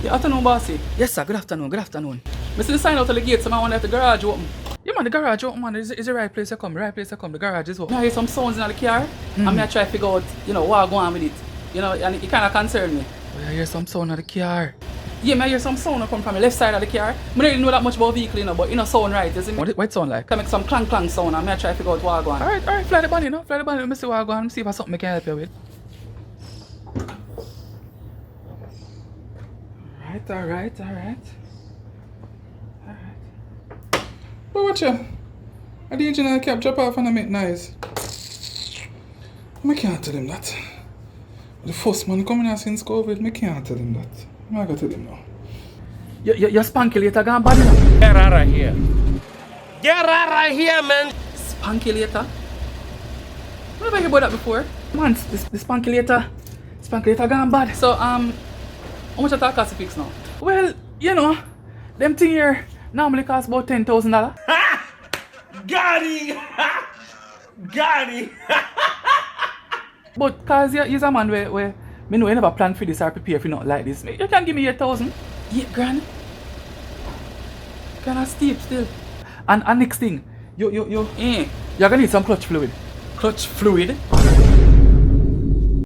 Good afternoon, bossy. Yes, sir. Good afternoon. Good afternoon. I see the sign out of the gate, so I want to let the garage open. Yeah, man, the garage open, man. Is the right place to come. The right place to come. The garage is open. I hear some sounds in the car, and I try to figure out, what going on with it. And it kind of concerned me. Oh, I hear some sound in the car. Yeah, I hear some sound come from the left side of the car. I don't really know that much about vehicle, but sound right, isn't it? What it sound like? Can make some clang sound, and I try to figure out what going on. Alright, fly the bunny, Fly the bunny. Let me see what going on. See if I something I can help you with. Alright. But watch out. I the engine cap drop off and I make noise. I can't tell him that. The first man coming here since COVID, I can't tell him that. I gotta tell him now. Your spanky later gone bad enough. Get out of here. Get out of here, man. Spanky later? Never heard about that before. Man, the spanky later gone bad. So, how much that cost to fix now? Well, them thing here normally cost about $10,000. Got him. Got him. But cause you're a man where me know you never plan for this or prepare for nothing like this. You can give me 8,000. 8 grand? Kinda steep still. And next thing, you're gonna need some clutch fluid. Clutch fluid?